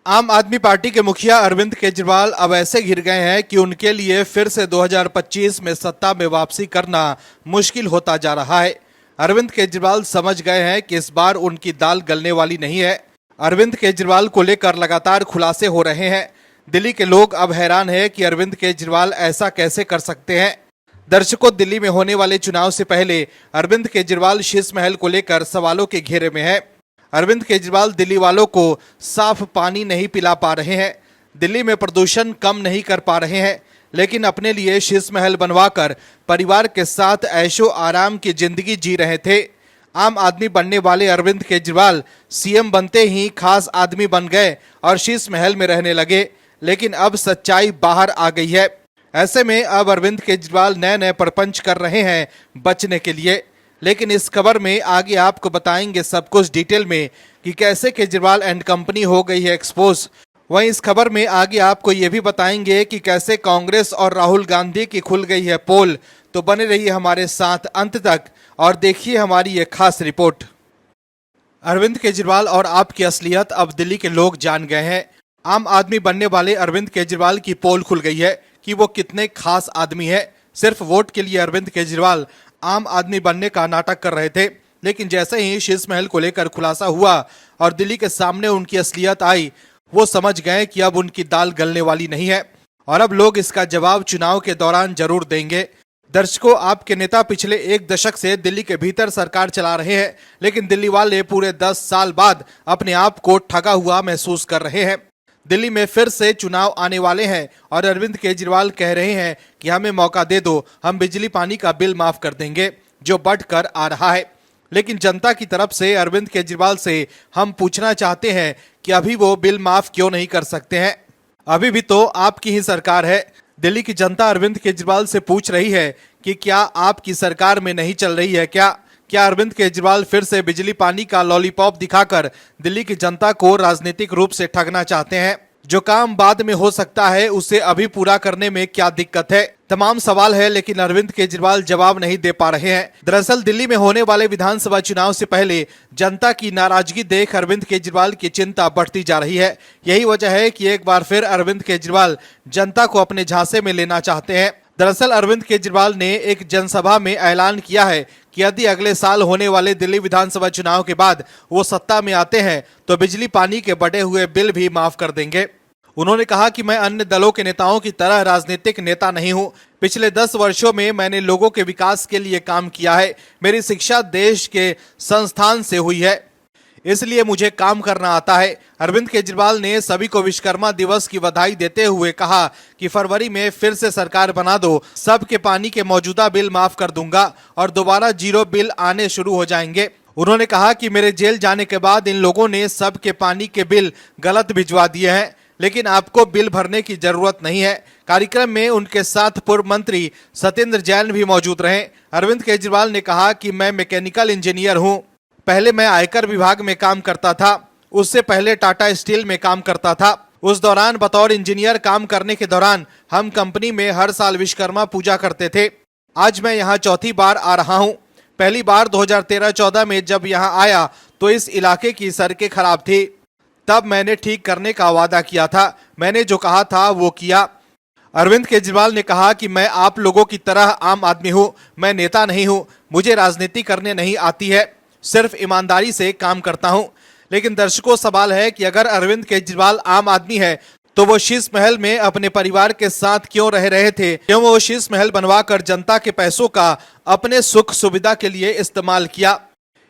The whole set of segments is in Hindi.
आम आदमी पार्टी के मुखिया अरविंद केजरीवाल अब ऐसे घिर गए हैं कि उनके लिए फिर से 2025 में सत्ता में वापसी करना मुश्किल होता जा रहा है। अरविंद केजरीवाल समझ गए हैं कि इस बार उनकी दाल गलने वाली नहीं है। अरविंद केजरीवाल को लेकर लगातार खुलासे हो रहे हैं। दिल्ली के लोग अब हैरान हैं कि अरविंद केजरीवाल ऐसा कैसे कर सकते हैं। दर्शकों, दिल्ली में होने वाले चुनाव से पहले अरविंद केजरीवाल शीश महल को लेकर सवालों के घेरे में है। अरविंद केजरीवाल दिल्ली वालों को साफ पानी नहीं पिला पा रहे हैं, दिल्ली में प्रदूषण कम नहीं कर पा रहे हैं, लेकिन अपने लिए शीश महल बनवाकर परिवार के साथ ऐशो आराम की जिंदगी जी रहे थे। आम आदमी बनने वाले अरविंद केजरीवाल सीएम बनते ही खास आदमी बन गए और शीश महल में रहने लगे, लेकिन अब सच्चाई बाहर आ गई है। ऐसे में अब अरविंद केजरीवाल नए नए प्रपंच कर रहे हैं बचने के लिए। लेकिन इस खबर में आगे आपको बताएंगे सब कुछ डिटेल में कि कैसे केजरीवाल एंड कंपनी हो गई है एक्सपोज। वहीं इस खबर में आगे आपको ये भी बताएंगे कि कैसे कांग्रेस और राहुल गांधी की खुल गई है पोल। तो बने रहिए हमारे साथ अंत तक और देखिए हमारी ये खास रिपोर्ट। अरविंद केजरीवाल और आपकी असलियत अब दिल्ली के लोग जान गए हैं। आम आदमी बनने वाले अरविंद केजरीवाल की पोल खुल गई है कि वो कितने खास आदमी है। सिर्फ वोट के लिए अरविंद केजरीवाल आम आदमी बनने का नाटक कर रहे थे, लेकिन जैसे ही शीश महल को लेकर खुलासा हुआ और दिल्ली के सामने उनकी असलियत आई, वो समझ गए कि अब उनकी दाल गलने वाली नहीं है और अब लोग इसका जवाब चुनाव के दौरान जरूर देंगे। दर्शकों, आपके नेता पिछले 1 दशक से दिल्ली के भीतर सरकार चला रहे हैं, लेकिन दिल्ली वाले पूरे 10 साल बाद अपने आप को ठगा हुआ महसूस कर रहे हैं। दिल्ली में फिर से चुनाव आने वाले हैं और अरविंद केजरीवाल कह रहे हैं कि हमें मौका दे दो, हम बिजली पानी का बिल माफ कर देंगे, जो बढ़कर आ रहा है। लेकिन जनता की तरफ से अरविंद केजरीवाल से हम पूछना चाहते हैं कि अभी वो बिल माफ क्यों नहीं कर सकते हैं। अभी भी तो आपकी ही सरकार है। दिल्ली की जनता अरविंद केजरीवाल से पूछ रही है कि क्या आपकी सरकार में नहीं चल रही है क्या अरविंद केजरीवाल फिर से बिजली पानी का लॉलीपॉप दिखाकर दिल्ली की जनता को राजनीतिक रूप से ठगना चाहते हैं? जो काम बाद में हो सकता है उसे अभी पूरा करने में क्या दिक्कत है? तमाम सवाल है, लेकिन अरविंद केजरीवाल जवाब नहीं दे पा रहे हैं। दरअसल दिल्ली में होने वाले विधानसभा चुनाव से पहले जनता की नाराजगी देख अरविंद केजरीवाल की चिंता बढ़ती जा रही है। यही वजह है कि एक बार फिर अरविंद केजरीवाल जनता को अपने झांसे में लेना चाहते हैं। दरअसल अरविंद केजरीवाल ने एक जनसभा में ऐलान किया है कि यदि अगले साल होने वाले दिल्ली विधानसभा चुनाव के बाद वो सत्ता में आते हैं तो बिजली पानी के बढ़े हुए बिल भी माफ कर देंगे। उन्होंने कहा कि मैं अन्य दलों के नेताओं की तरह राजनीतिक नेता नहीं हूं। पिछले 10 वर्षों में मैंने लोगों के विकास के लिए काम किया है। मेरी शिक्षा देश के संस्थान से हुई है, इसलिए मुझे काम करना आता है। अरविंद केजरीवाल ने सभी को विश्वकर्मा दिवस की बधाई देते हुए कहा कि फरवरी में फिर से सरकार बना दो, सबके पानी के मौजूदा बिल माफ कर दूंगा और दोबारा जीरो बिल आने शुरू हो जाएंगे। उन्होंने कहा कि मेरे जेल जाने के बाद इन लोगों ने सबके पानी के बिल गलत भिजवा दिए हैं, लेकिन आपको बिल भरने की जरूरत नहीं है। कार्यक्रम में उनके साथ पूर्व मंत्री सत्येंद्र जैन भी मौजूद रहे। अरविंद केजरीवाल ने कहा कि मैं मैकेनिकल इंजीनियर हूं, पहले मैं आयकर विभाग में काम करता था, उससे पहले टाटा स्टील में काम करता था। उस दौरान बतौर इंजीनियर काम करने के दौरान हम कंपनी में हर साल विश्वकर्मा पूजा करते थे। आज मैं यहाँ चौथी बार आ रहा हूँ। पहली बार 2013-14 में जब यहाँ आया तो इस इलाके की सड़कें खराब थी, तब मैंने ठीक करने का वादा किया था। मैंने जो कहा था वो किया। अरविंद केजरीवाल ने कहा कि मैं आप लोगों की तरह आम आदमी हूँ, मैं नेता नहीं हूँ, मुझे राजनीति करने नहीं आती है, सिर्फ ईमानदारी से काम करता हूं। लेकिन दर्शकों, सवाल है कि अगर अरविंद केजरीवाल आम आदमी है तो वो शीश महल में अपने परिवार के साथ क्यों रह रहे थे? क्यों वो शीश महल बनवाकर जनता के पैसों का अपने सुख सुविधा के लिए इस्तेमाल किया?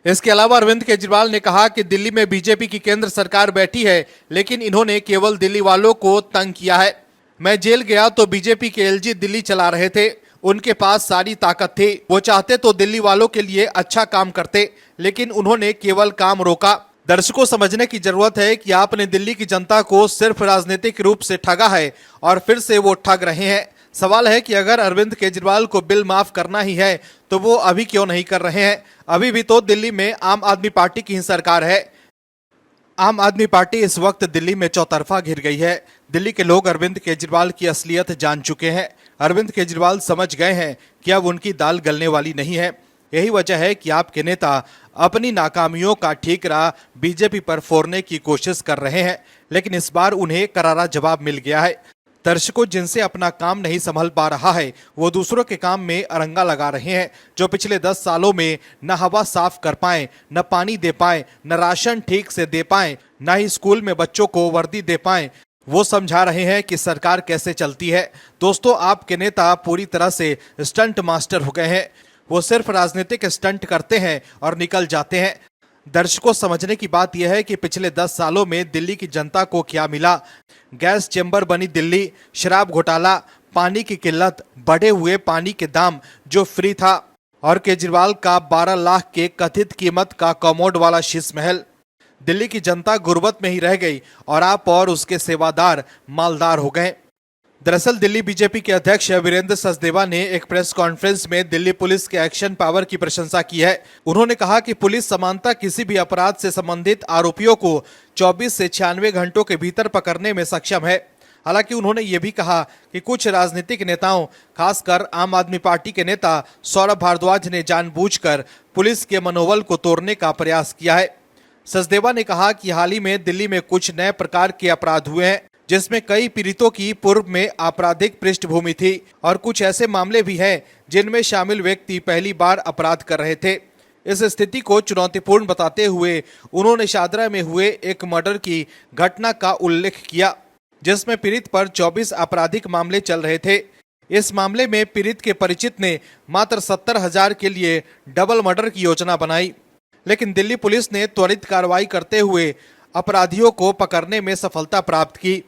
इसके अलावा अरविंद केजरीवाल ने कहा कि दिल्ली में बीजेपी की केंद्र सरकार बैठी है, लेकिन इन्होंने केवल दिल्ली वालों को तंग किया है। मैं जेल गया तो बीजेपी के एलजी दिल्ली चला रहे थे, उनके पास सारी ताकत थी, वो चाहते तो दिल्ली वालों के लिए अच्छा काम करते, लेकिन उन्होंने केवल काम रोका। दर्शकों, समझने की जरूरत है कि आपने दिल्ली की जनता को सिर्फ राजनीतिक रूप से ठगा है और फिर से वो ठग रहे हैं। सवाल है कि अगर अरविंद केजरीवाल को बिल माफ करना ही है तो वो अभी क्यों नहीं कर रहे हैं? अभी भी तो दिल्ली में आम आदमी पार्टी की ही सरकार है। आम आदमी पार्टी इस वक्त दिल्ली में चौतरफा घिर गई है। दिल्ली के लोग अरविंद केजरीवाल की असलियत जान चुके हैं। अरविंद केजरीवाल समझ गए हैं कि अब उनकी दाल गलने वाली नहीं है। यही वजह है कि आपके नेता अपनी नाकामियों का ठीकरा बीजेपी पर फोड़ने की कोशिश कर रहे हैं, लेकिन इस बार उन्हें करारा जवाब मिल गया है। दर्शकों, जिनसे अपना काम नहीं संभल पा रहा है वो दूसरों के काम में अरंगा लगा रहे हैं। जो पिछले 10 सालों में न हवा साफ कर पाए, न पानी दे पाए, न राशन ठीक से दे पाए, न ही स्कूल में बच्चों को वर्दी दे पाए, वो समझा रहे हैं कि सरकार कैसे चलती है। दोस्तों, आपके नेता पूरी तरह से स्टंट मास्टर हो गए हैं। वो सिर्फ राजनीतिक स्टंट करते हैं और निकल जाते हैं। दर्शकों, समझने की बात यह है कि पिछले 10 सालों में दिल्ली की जनता को क्या मिला। गैस चेंबर बनी दिल्ली, शराब घोटाला, पानी की किल्लत, बढ़े हुए पानी के दाम जो फ्री था, और केजरीवाल का 12 लाख के कथित कीमत का कमोड वाला शीश महल। दिल्ली की जनता गुर्बत में ही रह गई और आप और उसके सेवादार मालदार हो गए। दरअसल दिल्ली बीजेपी के अध्यक्ष वीरेंद्र सचदेवा ने एक प्रेस कॉन्फ्रेंस में दिल्ली पुलिस के एक्शन पावर की प्रशंसा की है। उन्होंने कहा कि पुलिस समानता किसी भी अपराध से संबंधित आरोपियों को 24 से 96 घंटों के भीतर पकड़ने में सक्षम है। हालांकि उन्होंने ये भी कहा कि कुछ राजनीतिक नेताओं, खासकर आम आदमी पार्टी के नेता सौरभ भारद्वाज ने जानबूझकर पुलिस के मनोबल को तोड़ने का प्रयास किया है। सचदेवा ने कहा कि हाल ही में दिल्ली में कुछ नए प्रकार के अपराध हुए हैं, जिसमें कई पीड़ितों की पूर्व में आपराधिक पृष्ठभूमि थी और कुछ ऐसे मामले भी हैं जिनमें शामिल व्यक्ति पहली बार अपराध कर रहे थे। इस स्थिति को चुनौतीपूर्ण बताते हुए उन्होंने शादरा में हुए एक मर्डर की घटना का उल्लेख किया, जिसमें पीड़ित पर 24 आपराधिक मामले चल रहे थे। इस मामले में पीड़ित के परिचित ने मात्र 70,000 के लिए डबल मर्डर की योजना बनाई, लेकिन दिल्ली पुलिस ने त्वरित कार्रवाई करते हुए अपराधियों को पकड़ने में सफलता प्राप्त की।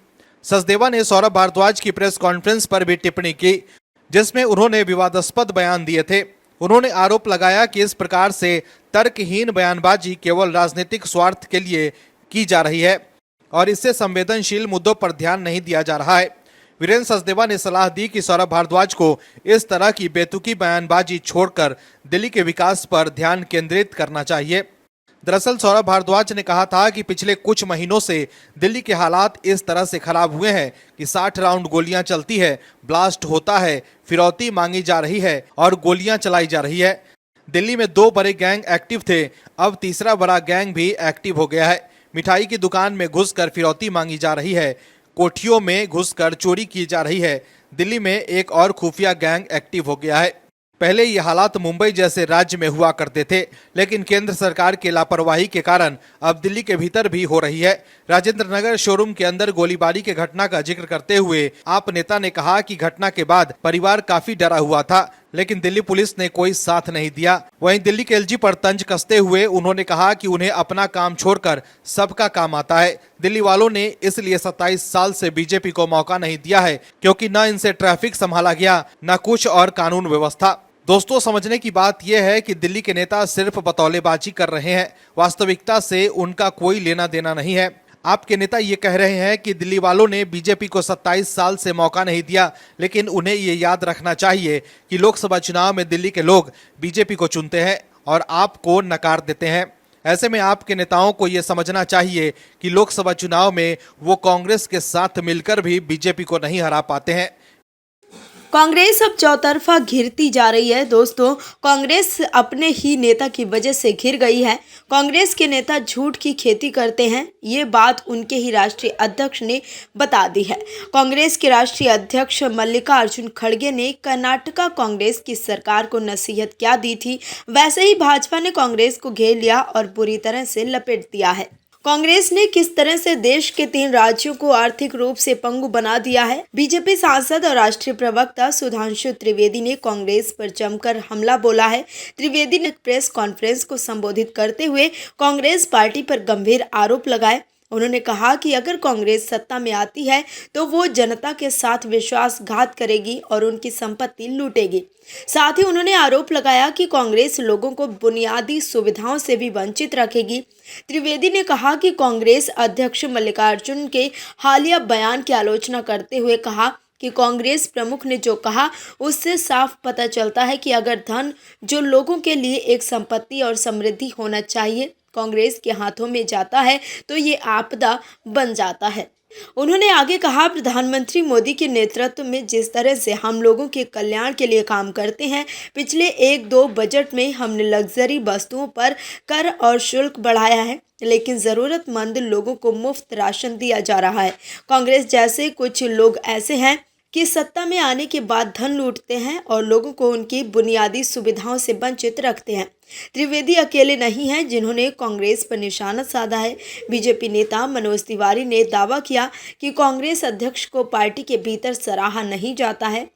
सचदेवा ने सौरभ भारद्वाज की प्रेस कॉन्फ्रेंस पर भी टिप्पणी की, जिसमें उन्होंने विवादास्पद बयान दिए थे। उन्होंने आरोप लगाया कि इस प्रकार से तर्कहीन बयानबाजी केवल राजनीतिक स्वार्थ के लिए की जा रही है और इससे संवेदनशील मुद्दों पर ध्यान नहीं दिया जा रहा है। वीरेंद्र सचदेवा ने सलाह दी कि सौरभ भारद्वाज को इस तरह की बेतुकी बयानबाजी छोड़कर दिल्ली के विकास पर ध्यान केंद्रित करना चाहिए। दरअसल सौरभ भारद्वाज ने कहा था कि पिछले कुछ महीनों से दिल्ली के हालात इस तरह से खराब हुए हैं कि 60 राउंड गोलियां चलती है, ब्लास्ट होता है, फिरौती मांगी जा रही है और गोलियां चलाई जा रही है। दिल्ली में 2 बड़े गैंग एक्टिव थे, अब तीसरा बड़ा गैंग भी एक्टिव हो गया है। मिठाई की दुकान में घुसकर फिरौती मांगी जा रही है, कोठियों में घुसकर चोरी की जा रही है। दिल्ली में एक और खुफिया गैंग एक्टिव हो गया है। पहले ये हालात मुंबई जैसे राज्य में हुआ करते थे, लेकिन केंद्र सरकार की लापरवाही के कारण अब दिल्ली के भीतर भी हो रही है। राजेंद्र नगर शोरूम के अंदर गोलीबारी की घटना का जिक्र करते हुए आप नेता ने कहा कि घटना के बाद परिवार काफी डरा हुआ था, लेकिन दिल्ली पुलिस ने कोई साथ नहीं दिया। वहीं दिल्ली के एलजी पर तंज कसते हुए उन्होंने कहा कि उन्हें अपना काम छोड़कर सबका काम आता है। दिल्ली वालों ने इसलिए 27 साल से बीजेपी को मौका नहीं दिया है, क्योंकि न इनसे ट्रैफिक संभाला गया, न कुछ और कानून व्यवस्था। दोस्तों, समझने की बात यह है कि दिल्ली के नेता सिर्फ बतौलेबाजी कर रहे हैं, वास्तविकता से उनका कोई लेना देना नहीं है। आपके नेता ये कह रहे हैं कि दिल्ली वालों ने बीजेपी को 27 साल से मौका नहीं दिया, लेकिन उन्हें ये याद रखना चाहिए कि लोकसभा चुनाव में दिल्ली के लोग बीजेपी को चुनते हैं और आपको नकार देते हैं। ऐसे में आपके नेताओं को ये समझना चाहिए कि लोकसभा चुनाव में वो कांग्रेस के साथ मिलकर भी बीजेपी को नहीं हरा पाते हैं। कांग्रेस अब चौतरफा घिरती जा रही है। दोस्तों, कांग्रेस अपने ही नेता की वजह से घिर गई है। कांग्रेस के नेता झूठ की खेती करते हैं, ये बात उनके ही राष्ट्रीय अध्यक्ष ने बता दी है। कांग्रेस के राष्ट्रीय अध्यक्ष मल्लिकार्जुन खड़गे ने कर्नाटका कांग्रेस की सरकार को नसीहत क्या दी थी, वैसे ही भाजपा ने कांग्रेस को घेर लिया और बुरी तरह से लपेट दिया है। कांग्रेस ने किस तरह से देश के 3 राज्यों को आर्थिक रूप से पंगु बना दिया है। बीजेपी सांसद और राष्ट्रीय प्रवक्ता सुधांशु त्रिवेदी ने कांग्रेस पर जमकर हमला बोला है। त्रिवेदी ने प्रेस कॉन्फ्रेंस को संबोधित करते हुए कांग्रेस पार्टी पर गंभीर आरोप लगाए। उन्होंने कहा कि अगर कांग्रेस सत्ता में आती है तो वो जनता के साथ विश्वासघात करेगी और उनकी संपत्ति लूटेगी। साथ ही उन्होंने आरोप लगाया कि कांग्रेस लोगों को बुनियादी सुविधाओं से भी वंचित रखेगी। त्रिवेदी ने कहा कि कांग्रेस अध्यक्ष मल्लिकार्जुन के हालिया बयान की आलोचना करते हुए कहा कि कांग्रेस प्रमुख ने जो कहा उससे साफ पता चलता है कि अगर धन जो लोगों के लिए एक संपत्ति और समृद्धि होना चाहिए कांग्रेस के हाथों में जाता है तो ये आपदा बन जाता है। उन्होंने आगे कहा, प्रधानमंत्री मोदी के नेतृत्व में जिस तरह से हम लोगों के कल्याण के लिए काम करते हैं, पिछले 1-2 बजट में हमने लग्जरी वस्तुओं पर कर और शुल्क बढ़ाया है, लेकिन ज़रूरतमंद लोगों को मुफ्त राशन दिया जा रहा है। कांग्रेस जैसे कुछ लोग ऐसे हैं कि सत्ता में आने के बाद धन लूटते हैं और लोगों को उनकी बुनियादी सुविधाओं से वंचित रखते हैं। त्रिवेदी अकेले नहीं हैं जिन्होंने कांग्रेस पर निशाना साधा है। बीजेपी नेता मनोज तिवारी ने दावा किया कि कांग्रेस अध्यक्ष को पार्टी के भीतर सराहा नहीं जाता है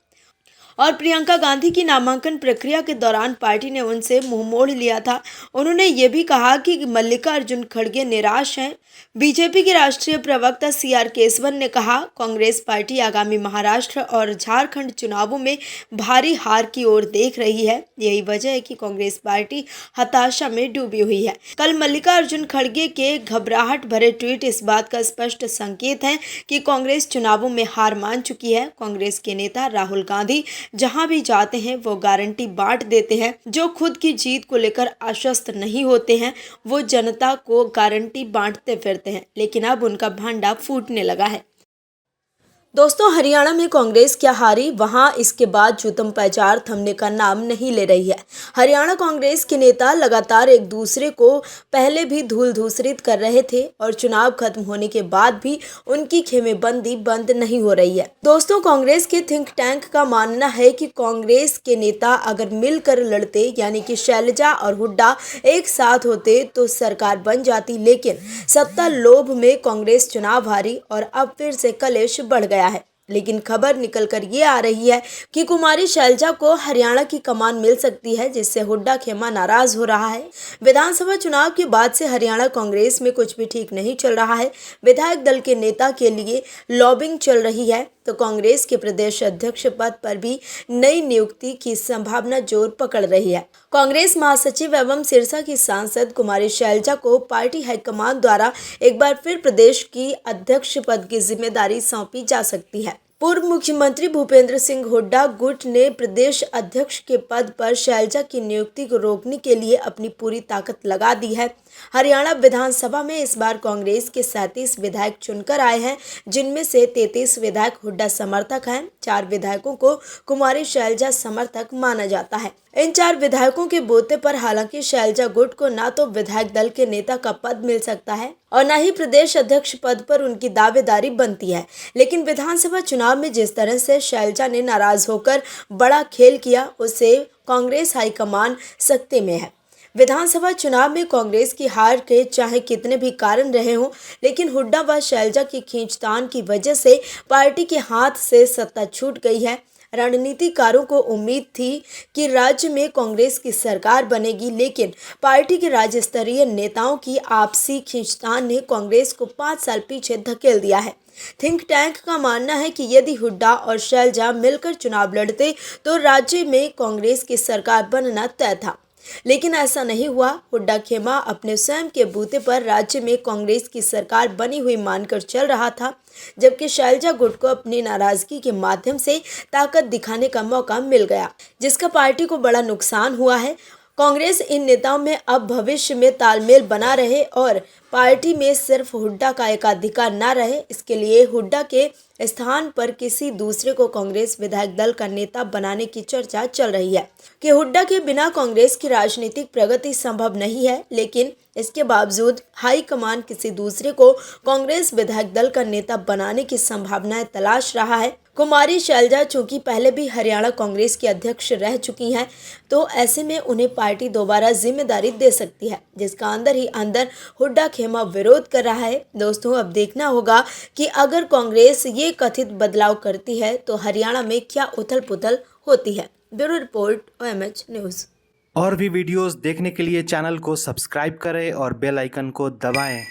और प्रियंका गांधी की नामांकन प्रक्रिया के दौरान पार्टी ने उनसे मुंह मोड़ लिया था। उन्होंने ये भी कहा कि मल्लिकार्जुन खड़गे निराश हैं। बीजेपी के राष्ट्रीय प्रवक्ता CR केसवन ने कहा, कांग्रेस पार्टी आगामी महाराष्ट्र और झारखंड चुनावों में भारी हार की ओर देख रही है। यही वजह है कि कांग्रेस पार्टी हताशा में डूबी हुई है। कल मल्लिकार्जुन खड़गे के घबराहट भरे ट्वीट इस बात का स्पष्ट संकेत है कि कांग्रेस चुनावों में हार मान चुकी है। कांग्रेस के नेता राहुल गांधी जहां भी जाते हैं वो गारंटी बांट देते हैं। जो खुद की जीत को लेकर आश्वस्त नहीं होते हैं वो जनता को गारंटी बांटते फिरते हैं, लेकिन अब उनका भांडा फूटने लगा है। दोस्तों, हरियाणा में कांग्रेस क्या हारी, वहां इसके बाद जूतम पैचार थमने का नाम नहीं ले रही है। हरियाणा कांग्रेस के नेता लगातार एक दूसरे को पहले भी धूल धूसरित कर रहे थे और चुनाव खत्म होने के बाद भी उनकी खेमेबंदी बंद नहीं हो रही है। दोस्तों, कांग्रेस के थिंक टैंक का मानना है कि कांग्रेस के नेता अगर मिलकर लड़ते, यानी कि शैलजा और हुड्डा एक साथ होते तो सरकार बन जाती, लेकिन सत्ता लोभ में कांग्रेस चुनाव हारी और अब फिर से कलेश बढ़ गया है। लेकिन खबर निकलकर ये आ रही है कि कुमारी शैलजा को हरियाणा की कमान मिल सकती है, जिससे हुड्डा खेमा नाराज हो रहा है। विधानसभा चुनाव के बाद से हरियाणा कांग्रेस में कुछ भी ठीक नहीं चल रहा है। विधायक दल के नेता के लिए लॉबिंग चल रही है तो कांग्रेस के प्रदेश अध्यक्ष पद पर भी नई नियुक्ति की संभावना जोर पकड़ रही है। कांग्रेस महासचिव एवं सिरसा की सांसद कुमारी शैलजा को पार्टी हाईकमान द्वारा एक बार फिर प्रदेश की अध्यक्ष पद की जिम्मेदारी सौंपी जा सकती है। पूर्व मुख्यमंत्री भूपेंद्र सिंह हुड्डा गुट ने प्रदेश अध्यक्ष के पद पर शैलजा की नियुक्ति को रोकने के लिए अपनी पूरी ताकत लगा दी है। हरियाणा विधानसभा में इस बार कांग्रेस के 37 विधायक चुनकर आए हैं, जिनमें से 33 विधायक हुड्डा समर्थक हैं। 4 विधायकों को कुमारी शैलजा समर्थक माना जाता है। इन 4 विधायकों के बोते पर हालांकि शैलजा गुट को ना तो विधायक दल के नेता का पद मिल सकता है और न ही प्रदेश अध्यक्ष पद पर उनकी दावेदारी बनती है। लेकिन विधानसभा चुनाव में जिस तरह से शैलजा ने नाराज होकर बड़ा खेल किया, उससे कांग्रेस हाईकमान सख्ते में है। विधानसभा चुनाव में कांग्रेस की हार के चाहे कितने भी कारण रहे हों, लेकिन हुड्डा व शैलजा की खींचतान की वजह से पार्टी के हाथ से सत्ता छूट गई है। रणनीतिकारों को उम्मीद थी कि राज्य में कांग्रेस की सरकार बनेगी, लेकिन पार्टी के राज्य स्तरीय नेताओं की आपसी खींचतान ने कांग्रेस को 5 साल पीछे धकेल दिया है। थिंक टैंक का मानना है कि यदि हुड्डा और शैलजा मिलकर चुनाव लड़ते तो राज्य में कांग्रेस की सरकार बनना तय था, लेकिन ऐसा नहीं हुआ। हुड्डा खेमा अपने स्वयं के बूते पर राज्य में कांग्रेस की सरकार बनी हुई मानकर चल रहा था, जबकि शैलजा गुट को अपनी नाराजगी के माध्यम से ताकत दिखाने का मौका मिल गया, जिसका पार्टी को बड़ा नुकसान हुआ है। कांग्रेस इन नेताओं में अब भविष्य में तालमेल बना रहे और पार्टी में सिर्फ हुड्डा का एकाधिकार न रहे, इसके लिए हुड्डा के स्थान पर किसी दूसरे को कांग्रेस विधायक दल का नेता बनाने की चर्चा चल रही है कि हुड्डा के बिना कांग्रेस की राजनीतिक प्रगति संभव नहीं है। लेकिन इसके बावजूद हाईकमान किसी दूसरे को कांग्रेस विधायक दल का नेता बनाने की संभावनाएं तलाश रहा है। कुमारी शैलजा चूंकि पहले भी हरियाणा कांग्रेस की अध्यक्ष रह चुकी हैं, तो ऐसे में उन्हें पार्टी दोबारा जिम्मेदारी दे सकती है, जिसका अंदर ही अंदर हुड्डा खेमा विरोध कर रहा है। दोस्तों, अब देखना होगा कि अगर कांग्रेस ये कथित बदलाव करती है तो हरियाणा में क्या उथल पुथल होती है। Bureau report, OMH news. और भी वीडियोस देखने के लिए चैनल को सब्सक्राइब करें और बेल आइकन को दबाएं।